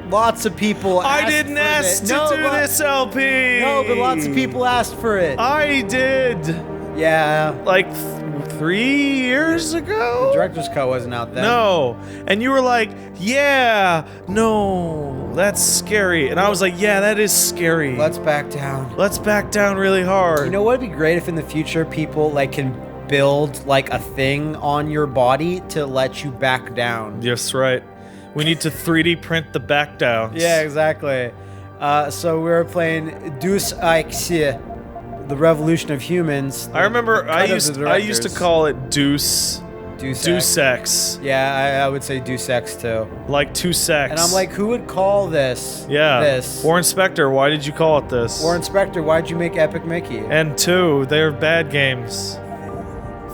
lots of people asked I didn't ask to do this, LP. No, but lots of people asked for it. I did. Yeah. Like 3 years ago? The director's cut wasn't out then. No. And you were like, yeah, no, that's scary. And I was like, yeah, that is scary. Let's back down. Let's back down really hard. You know what would be great if in the future people like can build like a thing on your body to let you back down. Yes, right. We need to 3D print the back downs. Yeah, exactly. So we were playing Deus Ex, the Revolution of Humans. I remember I used to call it Deus Ex. Yeah, I would say Deus Ex too. Like 2 sex. And I'm like, who would call this? This. War Inspector, why did you call it this? War Inspector, why'd you make Epic Mickey? And 2, they're bad games.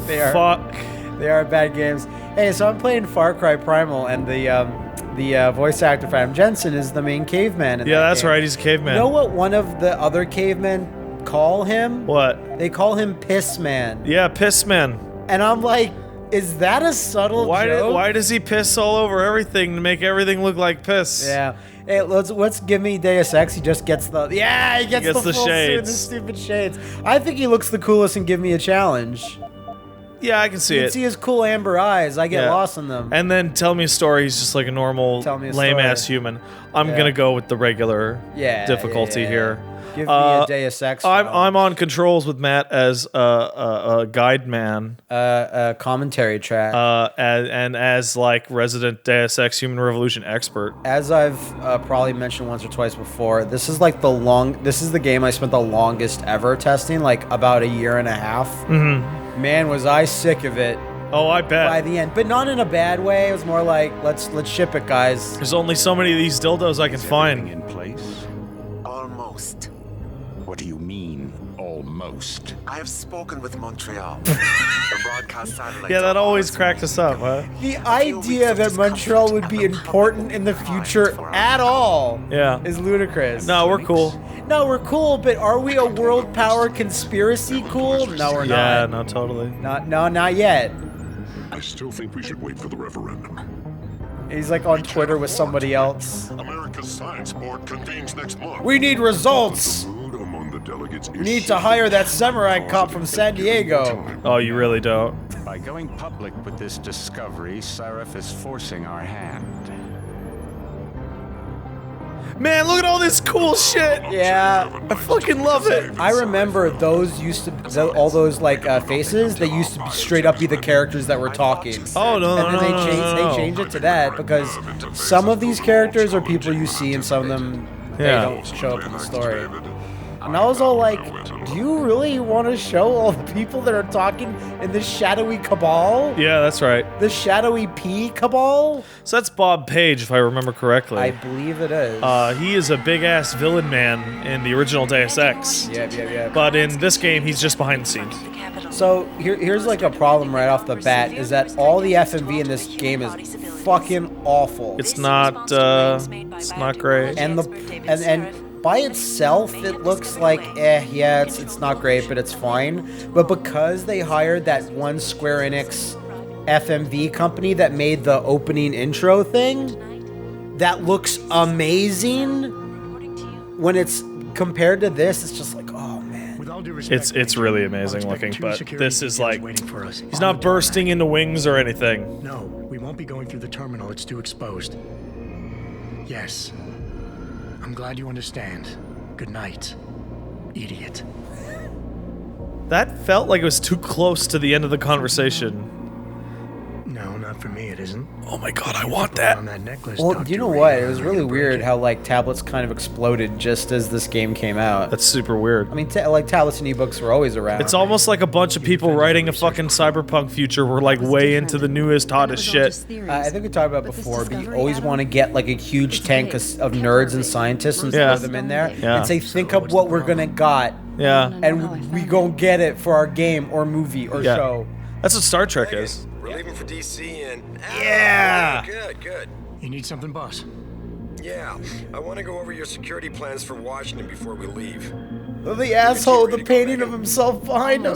They are. Fuck. They are bad games. Hey, so I'm playing Far Cry Primal, and the voice actor for Adam Jensen is the main caveman in that that's game. right, he's a caveman. You know what one of the other cavemen call him? What? They call him Piss Man. Yeah, Piss Man. And I'm like, is that a subtle joke? Why does he piss all over everything to make everything look like piss? Yeah. Hey, let's give me Deus Ex. He just gets the he gets the full shades. suit and the stupid shades. I think he looks the coolest and give me a challenge. Yeah, I can see You it. can see his cool amber eyes. I get lost in them. And then tell me a story. He's just like a normal, lame-ass human. I'm gonna go with the regular difficulty here. Give me a Deus Ex. I'm on controls with Matt as a guide man. A commentary track. And as like resident Deus Ex Human Revolution expert. As I've probably mentioned once or twice before, this is like this is the game I spent the longest ever testing, like about a year and a half. Mm-hmm. Man, was I sick of it. Oh, I bet. By the end, but not in a bad way. It was more like, let's ship it, guys. There's only so many of these dildos I can find. In place? Almost. What do you mean, almost? I have spoken with Montreal. The broadcast satellite. Yeah, that always cracked us up, huh? The idea that Montreal would be important in the future at all is ludicrous. No, we're cool. No, we're cool, but are we a world power conspiracy cool? No, we're not. Yeah, no, totally. Not yet. I still think we should wait for the referendum. He's like on Twitter with somebody else. America's Science Board convenes next month. We need results. We need to hire that samurai cop from San Diego. Oh, you really don't. By going public with this discovery, Sarif is forcing our hand. Man, look at all this cool shit. Yeah, I fucking love it. I remember those used to all those like faces. They used to straight up be the characters that were talking. Oh no, and then they changed it to that because some of these characters are people you see, and some of them they don't show up in the story. And I was all like, do you really want to show all the people that are talking in the shadowy cabal? Yeah, that's right. The shadowy P cabal? So that's Bob Page, if I remember correctly. I believe it is. He is a big-ass villain man in the original Deus Ex. Yeah. But in this game, he's just behind the scenes. So here's like a problem right off the bat, is that all the FMV in this game is fucking awful. It's not great. And by itself, it looks like, it's not great, but it's fine. But because they hired that one Square Enix FMV company that made the opening intro thing, that looks amazing. When it's compared to this, it's just like, oh man. It's really amazing looking, but this is like, he's not bursting into wings or anything. No, we won't be going through the terminal. It's too exposed. Yes. I'm glad you understand. Good night, idiot. That felt like it was too close to the end of the conversation. No, not for me, it isn't. Oh my god, I want that. On that necklace, well, you know what? It was really weird how like tablets kind of exploded just as this game came out. That's super weird. I mean, like tablets and ebooks were always around. It's almost like a bunch of people writing a fucking cyberpunk future were like way into the newest, hottest shit. I think we talked about before, but you always want to get like a huge tank of nerds and scientists and throw them in there and say, think of what we're gonna got. Yeah. And we gonna get it for our game or movie or show. That's what Star Trek is. We're leaving for DC and... Yeah! Good. You need something, boss? Yeah, I want to go over your security plans for Washington before we leave. The asshole, the painting of himself behind him.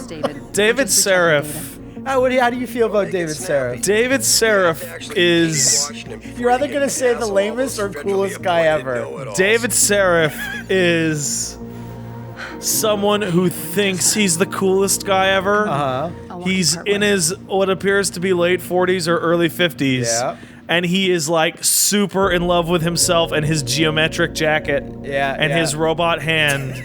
David Sarif. How do you feel about David Sarif? David Sarif is... You're either going to say the lamest or coolest guy ever. David Sarif is someone who thinks he's the coolest guy ever. Uh-huh. He's in his, what appears to be late 40s or early 50s. Yeah. And he is like super in love with himself and his geometric jacket. Yeah. And his robot hand.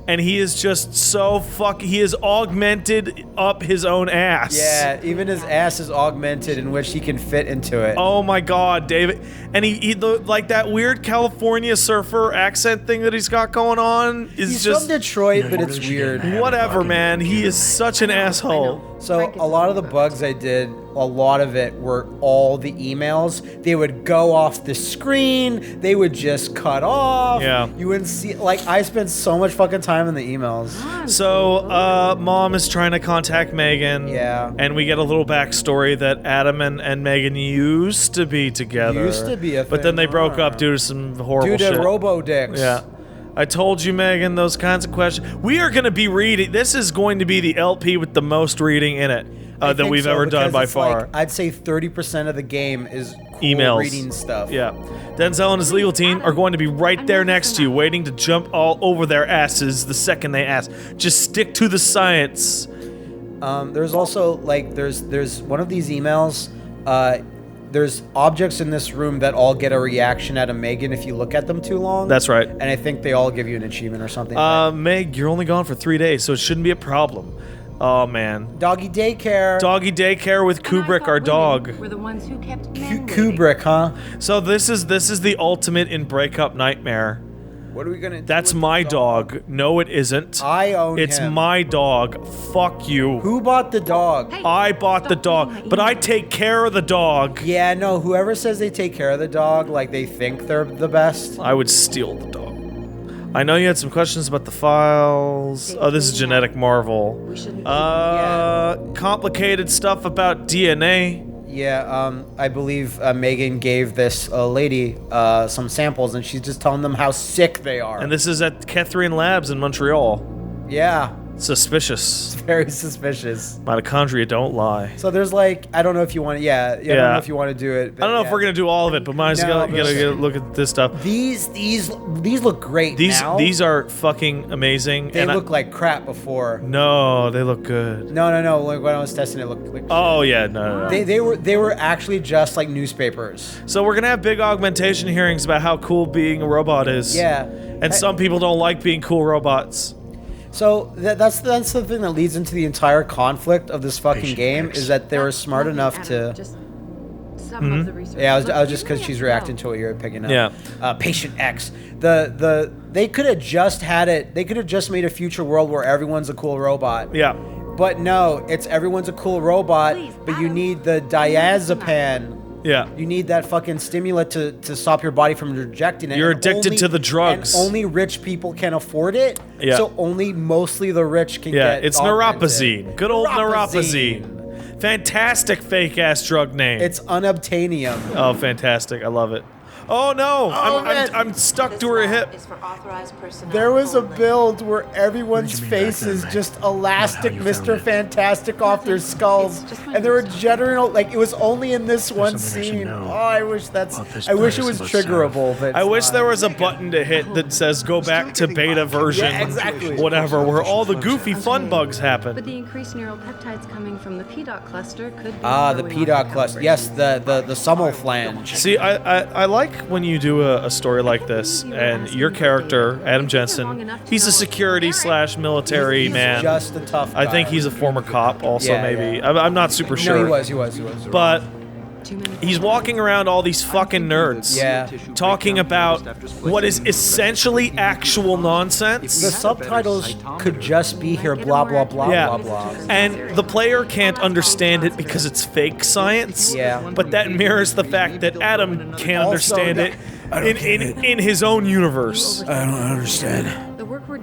And he is just so he is augmented up his own ass. Yeah, even his ass is augmented in which he can fit into it. Oh my god, David. And he like that weird California surfer accent thing that he's got going on is he's just... from Detroit, but it's weird. Whatever, man. He is such an asshole. So a lot of the bugs I did, a lot of it were all the emails. They would go off the screen. They would just cut off. Yeah. You wouldn't see, like, I spent so much fucking time in the emails. So, Mom is trying to contact Megan. Yeah. And we get a little backstory that Adam and Megan used to be together. Used to be a thing. But then they broke up due to some horrible shit. Due to robo-dicks. Yeah. I told you, Megan, those kinds of questions. We are going to be reading. This is going to be the LP with the most reading in it that we've ever done by far. Like, I'd say 30% of the game is cool emails. Reading stuff. Yeah. Denzel and his legal team are going to be right there next to you, waiting to jump all over their asses the second they ask. Just stick to the science. There's also, like, there's one of these emails. There's objects in this room that all get a reaction out of Megan if you look at them too long. That's right. And I think they all give you an achievement or something. Meg, you're only gone for 3 days, so it shouldn't be a problem. Oh, man. Doggy daycare. Doggy daycare with Kubrick, our dog. We're the ones who kept Kubrick, huh? So this is the ultimate in breakup nightmare. What are we gonna do? That's my dog. No, it isn't. I own It's him. my dog. Fuck you. Who bought the dog? Hey, I bought the dog, but I take care of the dog. Yeah, no, whoever says they take care of the dog, like they think they're the best. I would steal the dog. I know you had some questions about the files. Oh, this is Genetic Marvel. Complicated stuff about DNA. Yeah, I believe Megan gave this lady some samples, and she's just telling them how sick they are. And this is at Kethrine Labs in Montreal. Yeah. Suspicious. It's very suspicious. Mitochondria don't lie. So there's like, I don't know if you want to, I don't know if you want to do it. I don't know if we're going to do all of it, but might as well gotta look at this stuff. These look great now. These are fucking amazing. They look like crap before. No, they look good. No. Like when I was testing it, looked like oh yeah, no. They were actually just like newspapers. So we're gonna have big augmentation hearings about how cool being a robot is. Yeah. And some people don't like being cool robots. So that's the thing that leads into the entire conflict of this fucking game is that they were smart enough to. Yeah, I was just because she's reacting to what you're picking up. Yeah. Patient X. They could have just had it. They could have just made a future world where everyone's a cool robot. Yeah. But no, it's everyone's a cool robot, but you need the diazepam. Yeah. You need that fucking stimulant to stop your body from rejecting it. You're addicted to the drugs. And only rich people can afford it. Yeah. So only mostly the rich can get Yeah, it's augmented. neuropazine. Good old neuropazine. Fantastic fake-ass drug name. It's unobtainium. Oh, fantastic. I love it. Oh, no. I'm stuck to her hip. There was a build where everyone's face is just elastic Mr. Fantastic off their skulls. And there were general, like, it was only in this one scene. Oh, I wish it was triggerable. But I wish there was a button to hit that says go back to beta version. Yeah, exactly. Whatever, where all the goofy fun bugs happen. But the increased neural peptides coming from the PDOT cluster could be the PDOT cluster. Yes, the Summel flange. See, I like when you do a story like this, and your character, Adam Jensen, he's a security/military man. Just a tough guy. I think he's a former cop also, maybe. Yeah. I'm not super sure. No, he was. But he's walking around all these fucking nerds, talking about what is essentially actual nonsense. The subtitles could just be here, blah, blah, blah, blah, blah. And the player can't understand it because it's fake science. Yeah. But that mirrors the fact that Adam can't understand it in his own universe. I don't understand.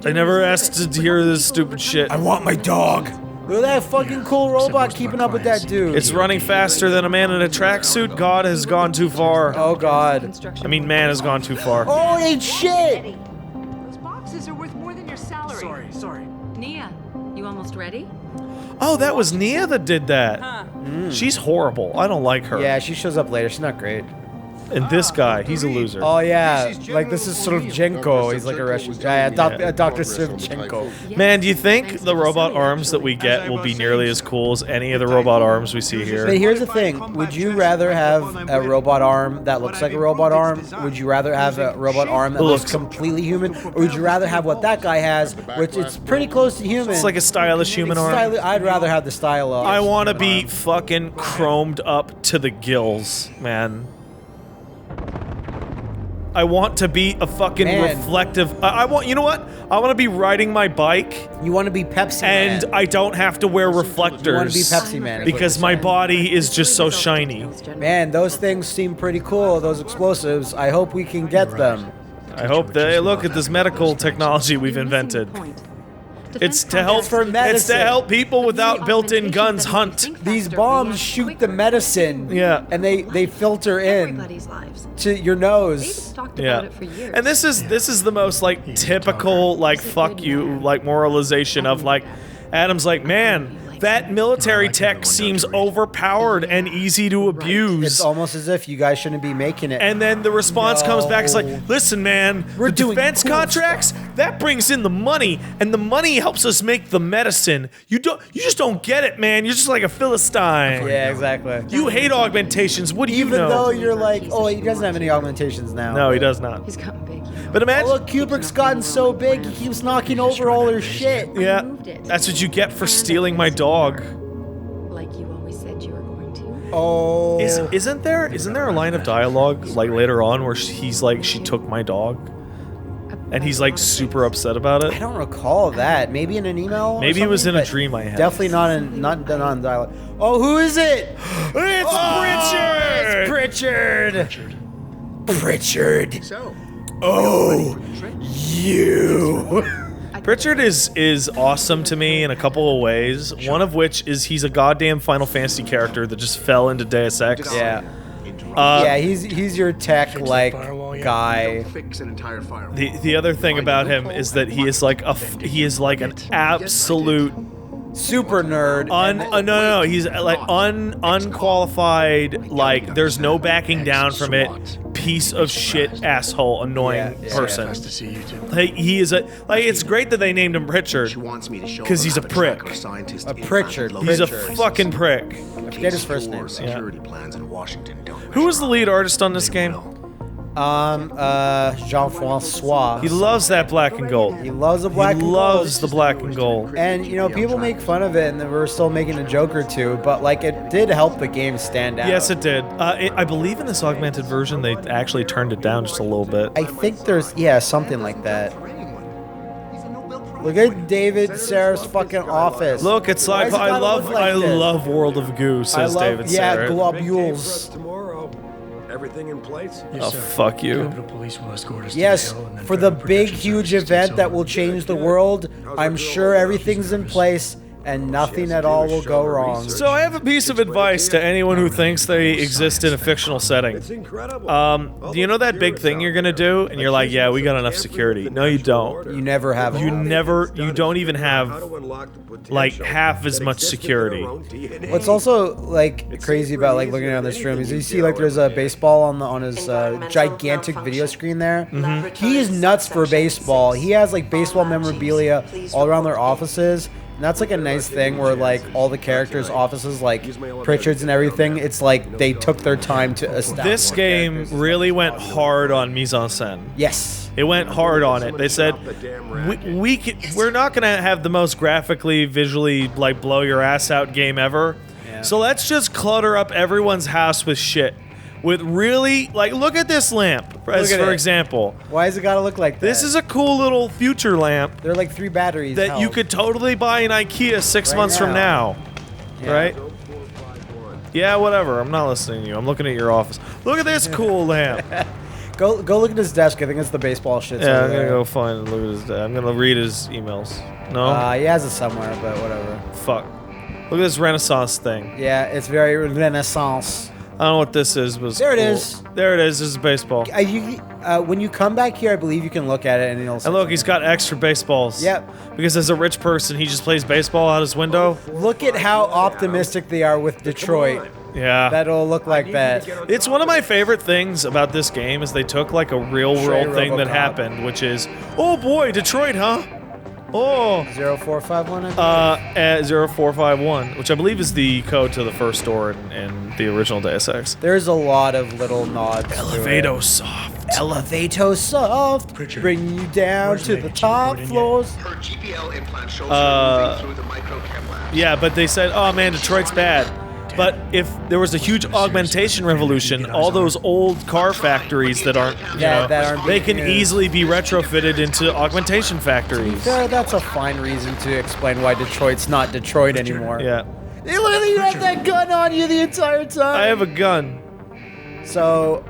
I never asked to hear this stupid shit. I want my dog. Look at that fucking cool robot keeping up with that dude. It's running faster than a man in a tracksuit. God has gone too far. Oh, God. I mean, man has gone too far. Holy shit! Those boxes are worth more than your salary. Sorry. Nia, you almost almost ready? Oh, that was Nia that did that. She's horrible. I don't like her. Yeah, she shows up later. She's not great. And this guy, he's a loser. Oh yeah, like this is Survchenko. He's like a Russian guy. Dr. Survchenko. Man, do you think the robot arms that we get will be nearly as cool as any of the robot arms we see here? But here's the thing: would you rather have a robot arm that looks like a robot arm? Would you rather have a robot arm that looks completely human, or would you rather have what that guy has, which it's pretty close to human? It's like a stylish human arm. I'd rather have the style of. I want to be fucking chromed up to the gills, man. I want to be a fucking reflective. I want. You know what? I want to be riding my bike. You want to be Pepsi and Man. I don't have to wear reflectors. You want to be Pepsi Man because my body is just so shiny. Man, those things seem pretty cool. Those explosives. I hope we can get them. I hope they look at this medical technology we've invented. It's to help for medicine. It's to help people without built-in guns hunt. These bombs shoot the medicine. Yeah. And they filter in to your nose. Yeah. And this is the most like typical like fuck you like moralization of like Adam's like, man, that military tech seems overpowered and easy to abuse. It's almost as if you guys shouldn't be making it. And then the response comes back, it's like, listen, man, we're doing defense contracts, that brings in the money, and the money helps us make the medicine. You just don't get it, man. You're just like a Philistine. Yeah, exactly. You hate augmentations. What do you know? Even though you're like, oh, he doesn't have any augmentations now. No, he does not. He's gotten big. But imagine. Oh, look, Kubrick's gotten so big, he keeps knocking over all her shit. Yeah, that's what you get for stealing my dog. Like you always said you were going to. Oh. Isn't there a line of dialogue like later on where he's like, she took my dog? And he's like super upset about it? I don't recall that. Maybe in an email? Maybe it was in a dream I had. Definitely not in dialogue. Oh, who is it? It's Pritchard! Pritchard! So, oh, you! Pritchard is awesome to me in a couple of ways. One of which is he's a goddamn Final Fantasy character that just fell into Deus Ex. Yeah. Yeah, he's your tech like guy. The other thing about him is that he is like an absolute super nerd. No, he's like unqualified. Like there's no backing down from it. Piece of shit, asshole, annoying person. nice to see you too. Like he is it's great that they named him Pritchard because he's a prick. A Pritchard. He's a fucking prick. I forget his first name. Who was the lead artist on this game? Jean-Francois. He loves that black and gold. He loves the black and gold. He loves the black and gold. And, you know, people make fun of it, and we're still making a joke or two, but, like, it did help the game stand out. Yes, it did. I believe in this augmented version, they actually turned it down just a little bit. I think there's, yeah, something like that. Look at David Sarif's fucking office. Look, it's like, I love World of Goo, says David Sarif. Yeah, globules. Everything in place? Oh, fuck you. Yes, for the big, huge event that will change the world, I'm sure everything's in place and nothing at all will go wrong. So I have a piece of advice to anyone who thinks they exist in a fictional setting. It's incredible. Do you know that big thing you're gonna do? And you're like, yeah, we got enough security. No, you don't. You never have. You don't even have like half as much security. What's also like crazy about like looking around this room is you see like there's a baseball on his gigantic video screen there. Mm-hmm. He is nuts for baseball. He has like baseball memorabilia all around their offices. And that's like a nice thing where like all the characters' offices, like Pritchard's and everything, it's like they took their time to establish. This game really went hard on mise en scène. Yes. It went hard on it. They said, we're not going to have the most graphically, visually, like blow your ass out game ever. Yeah. So let's just clutter up everyone's house with shit. With really, like, look at this lamp, for example. Why has it got to look like that? This is a cool little future lamp. They're like 3 batteries. That you could totally buy in IKEA 6 months from now. Yeah. Right? Yeah, whatever. I'm not listening to you. I'm looking at your office. Look at this cool lamp. Go look at his desk. I think it's the baseball shit. Yeah, I'm going to go find and look at his desk. I'm going to read his emails. No? He has it somewhere, but whatever. Fuck. Look at this Renaissance thing. Yeah, it's very Renaissance. I don't know what this is. There it is. There it is. This is baseball. When you come back here, I believe you can look at it and it'll say And look, he's got extra baseballs. Yep. Because as a rich person, he just plays baseball out his window. Look at how optimistic they are with Detroit. Yeah. That'll look like that. It's one of my favorite things about this game is they took like a real world thing that RoboCop. happened, which is, oh boy, Detroit, huh? Oh. 0451, I believe. 0451, which I believe is the code to the first door in the original Deus Ex. There's a lot of little nods. Elevato soft. Elevato soft. Pritchard, Bring you down where's to the the chip top put in floors. Her GPL implant shows her moving through the microchem lab. Yeah, but they said, oh man, Detroit's bad. But if there was a huge augmentation revolution, all those old car factories that aren't, you know, that aren't they being can used. easily be retrofitted into augmentation factories. Yeah, that's a fine reason to explain why Detroit's not Detroit anymore. Yeah. Hey, look, you had that gun on you the entire time. I have a gun. So,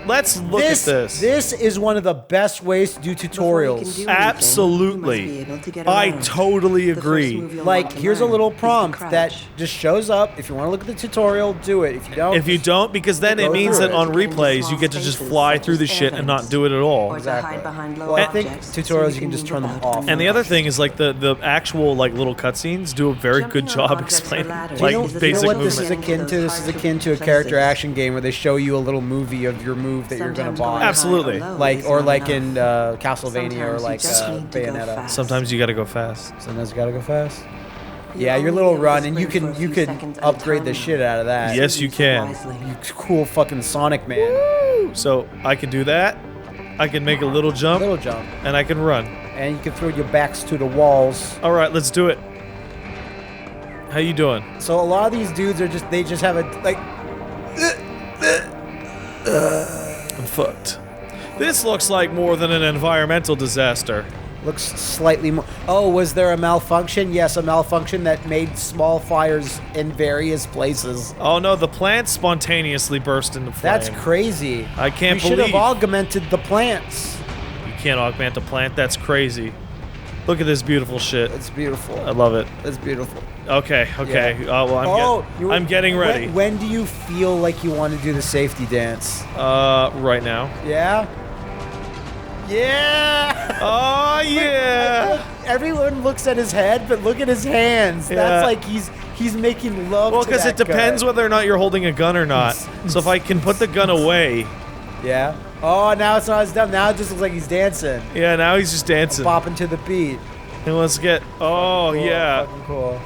Let's look at this. This is one of the best ways to do tutorials. Absolutely. I totally agree. Like, here's a little prompt that just shows up. If you want to look at the tutorial, do it. If you don't, If you don't, because then it Go means through that it. on replays you get to just fly through the shit and not do it at all. Exactly. Well, I think tutorials, you can just turn them off. And the other thing is like the actual like little cutscenes do a very good job explaining like Do you know basic what this is movement. akin to? This is akin to a character action game where they show you a little movie of your move that you're gonna buy. Absolutely. Like in Castlevania or like Bayonetta. Sometimes you gotta go fast. Sometimes you gotta go fast. Yeah, your little run, and you can upgrade the shit out of that. Yes, you can. You cool fucking Sonic man. So I can do that. I can make a little jump, Little jump, and I can run. and you can throw your backs to the walls. All right, let's do it. How you doing? So a lot of these dudes are they just have a like. I'm fucked. This looks like more than an environmental disaster. Looks slightly more. Oh, was there a malfunction? Yes, a malfunction that made small fires in various places. Oh no, the plants spontaneously burst into flame. That's crazy. I can't We should have believe- augmented the plants. You can't augment a plant. That's crazy. Look at this beautiful shit. It's beautiful. I love it. It's beautiful. Okay. Yeah. Well, you- I'm getting ready. When do you feel like you want to do the safety dance? Right now. Yeah? Yeah! Oh yeah. Everyone looks at his head, but look at his hands. Yeah. That's like he's making love Well, to because that it depends guy. whether or not you're holding a gun or not. So if I can put the gun away, Yeah? Oh, now it's not as dumb. Now it just looks like he's dancing. yeah. Now he's just dancing. Bopping to the beat. And let's get. Oh Cool, yeah. fucking cool.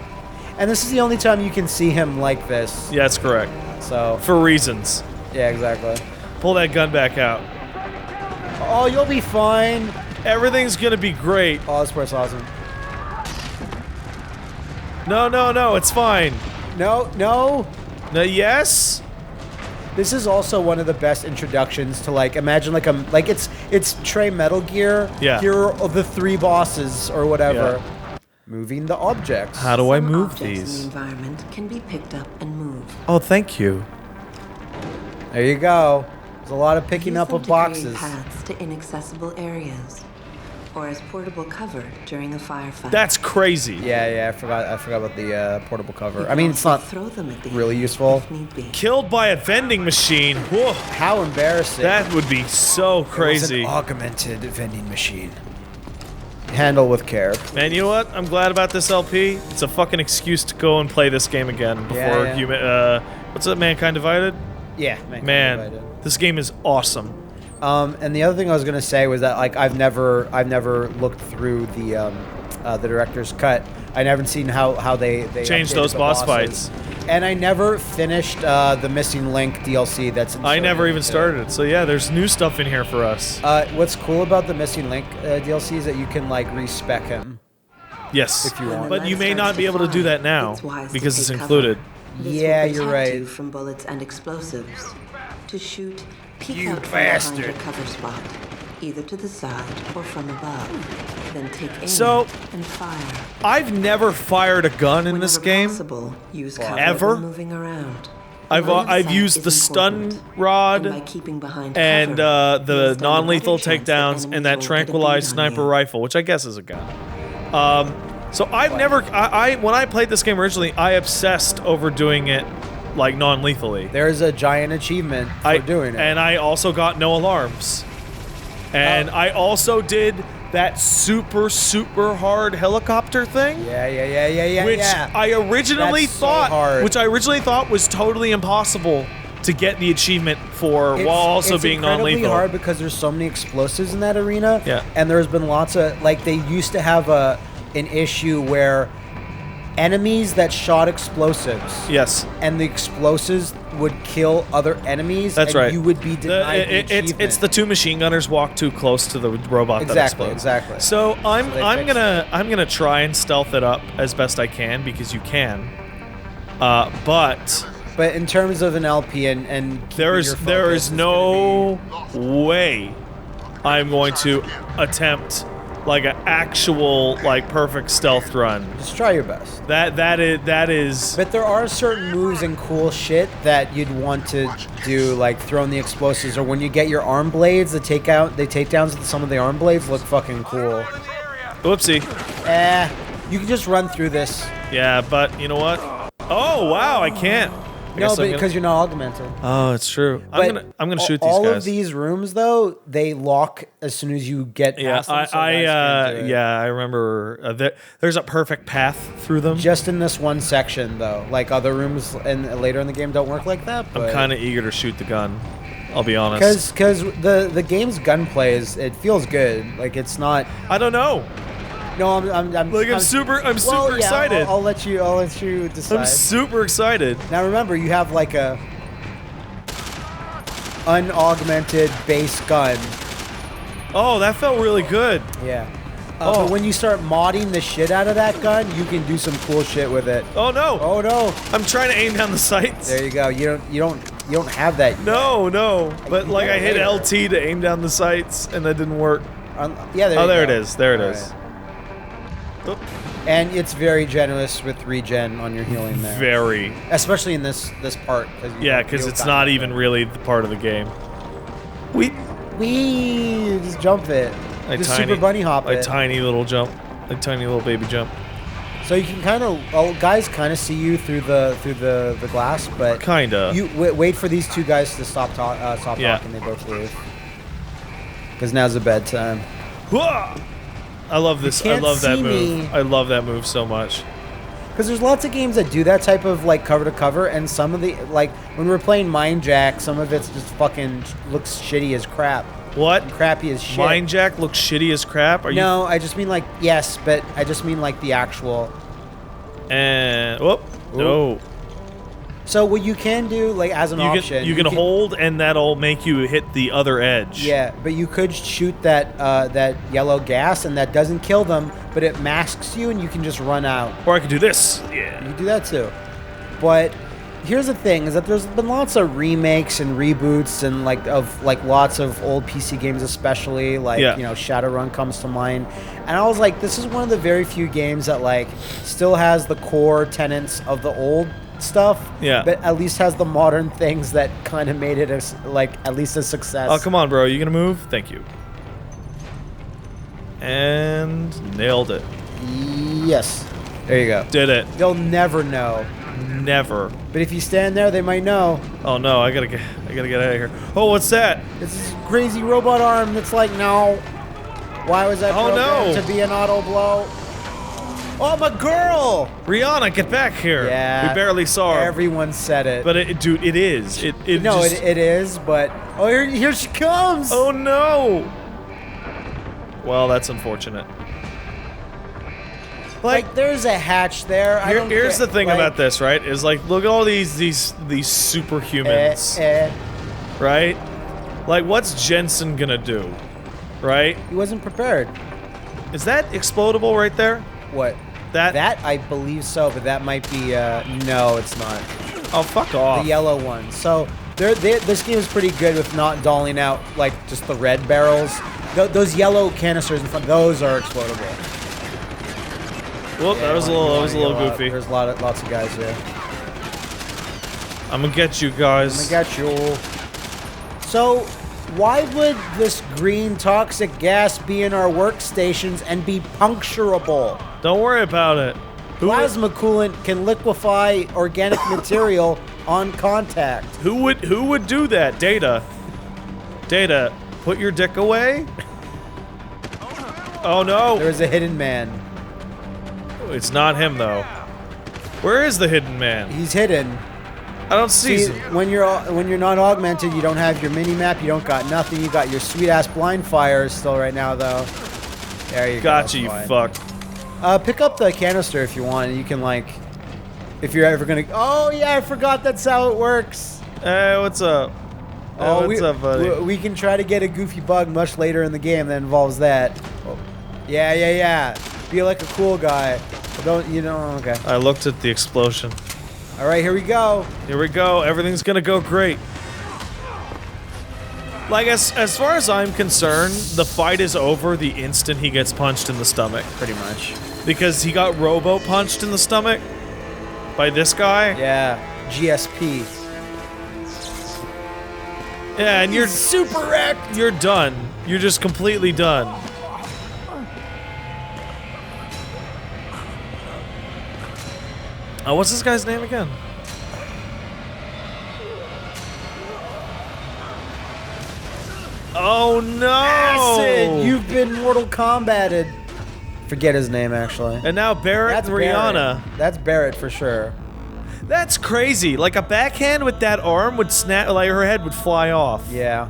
And this is the only time you can see him like this. Yeah, that's correct. So, For reasons. yeah, exactly. Pull that gun back out. Oh, you'll be fine. Everything's gonna be great. Oh, this part's awesome. No, it's fine. No, no. No, yes. This is also one of the best introductions to like imagine like it's Trey Metal Gear. Yeah. Here are the three bosses or whatever. Moving the objects. How do I Some move objects in these? the environment can be picked up and moved. Oh, thank you. There you go. There's a lot of picking Use up them of to create boxes. paths to inaccessible areas, or as portable cover during a firefight. That's crazy. Yeah, I forgot about the portable You cover. can I mean, it's also not throw them at the really enemy useful. if need be. Killed by a vending machine. Whoa. How embarrassing. That would be so crazy. It was an augmented vending machine. Handle with care. Man, you know what? I'm glad about this LP. It's a fucking excuse to go and play this game again before Yeah. what's that? Mankind Divided? Yeah, Man, this game is awesome. And the other thing I was gonna say was that like I've never looked through the director's cut. I never seen how they Changed updated those the boss bosses. And I never finished the Missing Link DLC. That's I never even inserted. started it. So yeah, there's new stuff in here for us. What's cool about the Missing Link DLC is that you can like respec him. Yes. if you want. But you may not be able to do that now It's wise to because it's take included. This Yeah, will you're protect right. you from bullets and explosives. To shoot, peek You out from behind bastard. your cover spot, either to the side or from above. Then take aim So- and fire. I've never fired a gun in this Whenever game. possible, use cover Ever? when moving around. I've Line of I've sight used is the stun important, rod and by keeping behind and cover, the you stand a non-lethal better chance that takedowns enemies and that will get a tranquilized bead on sniper you. rifle, which I guess is a gun. So I've never when I played this game originally, I obsessed over doing it like non-lethally. There's a giant achievement for doing it. And I also got no alarms. And I also did that super hard helicopter thing. Yeah. Which I originally thought was totally impossible to get the achievement for while also being non-lethal. It's incredibly hard because there's so many explosives in that arena. Yeah. And there's been lots of, like, they used to have an issue where enemies that shot explosives. Yes. And the explosives would kill other enemies. That's right. You would be denied the achievement. It's the two machine gunners walk too close to the robot that explodes. Exactly. So I'm gonna try and stealth it up as best I can because you can. But in terms of an LP and there is no way I'm going to attempt like an actual like perfect stealth run. Just try your best. That is. But there are certain moves and cool shit that you'd want to do, like throwing the explosives, or when you get your arm blades, the takedowns of some of the arm blades look fucking cool. Whoopsie. You can just run through this. Yeah, but you know what? Oh wow, I can't. No, but because you're not augmented. Oh, it's true. I'm gonna shoot these guys. All of these rooms, though, they lock as soon as you get past them. I remember there's a perfect path through them. Just in this one section, though. Like other rooms and later in the game don't work like that. But I'm kind of eager to shoot the gun. I'll be honest. Because the game's gunplay it feels good. Like it's not. I don't know. No, I'm super yeah, excited. I'll let you decide. I'm super excited. Now remember, you have like a unaugmented base gun. Oh, that felt really good. Yeah. But when you start modding the shit out of that gun, you can do some cool shit with it. Oh no! Oh no! I'm trying to aim down the sights. There you go. You don't have that yet. No. But like I hit LT to aim down the sights, and that didn't work. Yeah. There it is. There it is. Right. And it's very generous with regen on your healing there. Very. Especially in this part. Because it's not even really the part of the game. We just jump it. Just super bunny hop it. A tiny little jump. A tiny little baby jump. So you can guys kind of see you through the glass, but kinda. You wait for these two guys to stop talking. They both leave. Because now's the bedtime. I love this. I love that move. I love that move so much. Because there's lots of games that do that type of like cover to cover, and some of the like when we're playing Mind Jack, some of it's just fucking looks shitty as crap. What? And crappy as shit. Mind Jack looks shitty as crap. No, I just mean like yes, but I just mean like the actual. And no. So what you can do, like as an option, you can hold, and that'll make you hit the other edge. Yeah, but you could shoot that yellow gas, and that doesn't kill them, but it masks you, and you can just run out. Or I could do this. Yeah, you can do that too. But here's the thing: is that there's been lots of remakes and reboots, and like lots of old PC games, especially Shadowrun comes to mind. And I was like, this is one of the very few games that like still has the core tenets of the old stuff, but at least has the modern things that kind of made it at least a success. Oh, come on, bro. You gonna move? Thank you. And nailed it. Yes. There you go. Did it. They'll never know. Never. But if you stand there, they might know. Oh no, I gotta get out of here. Oh, what's that? It's this crazy robot arm that's like, no. Why was that programmed to be an auto blow? Oh, my girl! Rihanna, get back here! Yeah, we barely saw her. Everyone said it, but it is. It is. But here she comes! Oh no! Well, that's unfortunate. Like there's a hatch there. Here's the thing about this, right? Is like look at all these superhumans, right? Like what's Jensen gonna do, right? He wasn't prepared. Is that explodable right there? What? That I believe so, but that might be no, it's not. Oh, fuck off. The yellow one. So this game is pretty good with not dolling out like just the red barrels. Those yellow canisters in front, those are explodable. Whoop, that was a little goofy. There's lots of guys here. I'm gonna get you guys. I'm gonna get you. So, why would this green toxic gas be in our workstations and be puncturable? Don't worry about it. Plasma coolant can liquefy organic material on contact. Who would do that? Data. Data, put your dick away? Oh no. There's a hidden man. It's not him though. Where is the hidden man? He's hidden. I don't see when you're not augmented, you don't have your mini map, you don't got nothing. You got your sweet ass blind fire still right now though. There you go. Gotcha, you fuck. Pick up the canister if you want. You can like, if you're ever gonna. Oh yeah, I forgot that's how it works. Hey, what's up? What's up, buddy? We can try to get a goofy bug much later in the game that involves that. Oh. Yeah. Be like a cool guy. Don't you know? Okay. I looked at the explosion. All right, here we go. Here we go. Everything's gonna go great. Like, as far as I'm concerned, the fight is over the instant he gets punched in the stomach. Pretty much. Because he got robo-punched in the stomach by this guy. Yeah, GSP. Yeah, and you're super wrecked. You're done. You're just completely done. What's this guy's name again? Oh no! Acid! You've been Mortal Kombated. Forget his name, actually. And now Barrett and Rihanna. That's Barrett for sure. That's crazy. Like a backhand with that arm would snap, like her head would fly off. Yeah.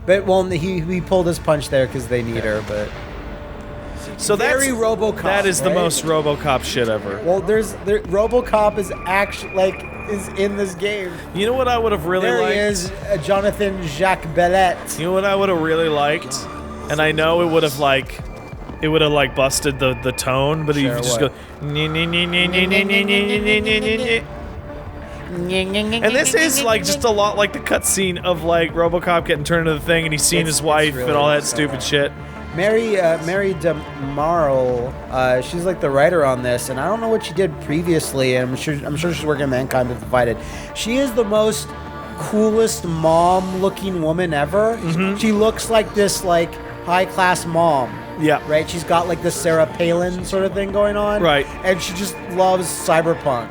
But, well, he pulled his punch there because they need her, but... So Very RoboCop, that is the right? most RoboCop shit ever. Well, RoboCop is actually, like, is in this game. You know what I would have really liked? There he is, Jonathan Jacques Bellet. You know what I would have really liked? And I know it would have, like... It would have, like, busted the tone, but Sure, you just what? go... And this is, like, just a lot like the cutscene of, like, RoboCop getting turned into the thing and he's seeing his wife really and all that stupid shit. Mary DeMarle, she's like the writer on this, and I don't know what she did previously, and I'm sure she's working on Mankind Divided. She is the most coolest mom-looking woman ever. Mm-hmm. She looks like this, like, high-class mom. Yeah. Right? She's got, like, this Sarah Palin sort of thing going on. Right. And she just loves Cyberpunk.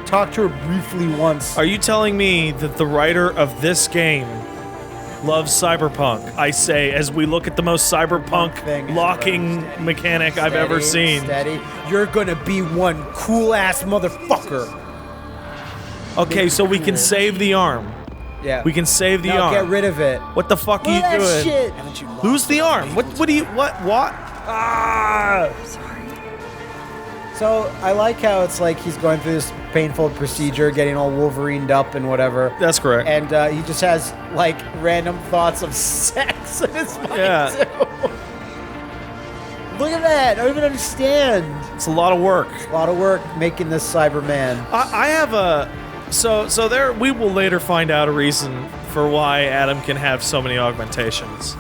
Talked to her briefly once. Are you telling me that the writer of this game loves Cyberpunk? I say, as we look at the most Cyberpunk locking mechanic I've ever seen. Steady. You're gonna be one cool-ass motherfucker. Okay, so we can save the arm. Yeah. We can save the arm. Get rid of it. What the fuck are you That doing? shit. Lose the arm. What do you, what? Ah! So, I like how it's like he's going through this painful procedure, getting all Wolverined up and whatever. That's correct. And he just has, like, random thoughts of sex in his mind, too. Look at that. I don't even understand. It's a lot of work. A lot of work making this Cyberman. I have a... So there, we will later find out a reason for why Adam can have so many augmentations.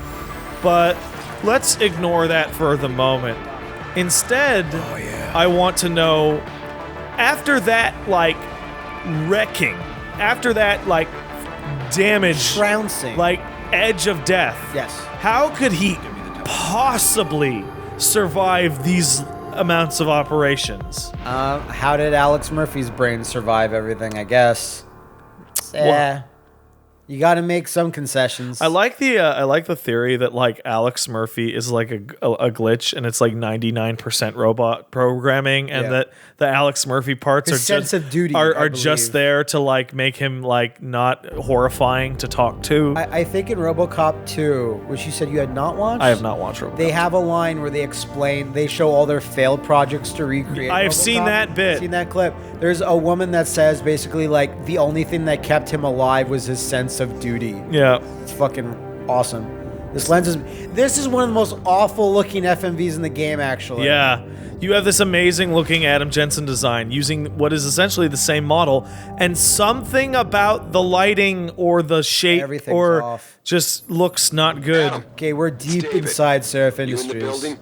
But let's ignore that for the moment. Instead, I want to know, after that, like, wrecking, after that, like, damage, trouncing, like, edge of death. Yes. How could he possibly survive these amounts of operations? How did Alex Murphy's brain survive everything, I guess? Yeah. You got to make some concessions. I like the theory that, like, Alex Murphy is like a glitch and it's like 99% robot programming, and that the Alex Murphy parts His are sense just of duty, are just there to, like, make him, like, not horrifying to talk to. I think in RoboCop 2, which you said you had not watched? I have not watched RoboCop. They have a line where they show all their failed projects to recreate I've RoboCop. seen that bit. Seen that clip. There's a woman that says basically, like, the only thing that kept him alive was his sense of duty. Yeah. It's fucking awesome. This is one of the most awful looking FMVs in the game, actually. Yeah. You have this amazing looking Adam Jensen design using what is essentially the same model, and something about the lighting or the shape Everything's off. just looks not good. Okay, we're deep inside Sarif You in the Industries. building?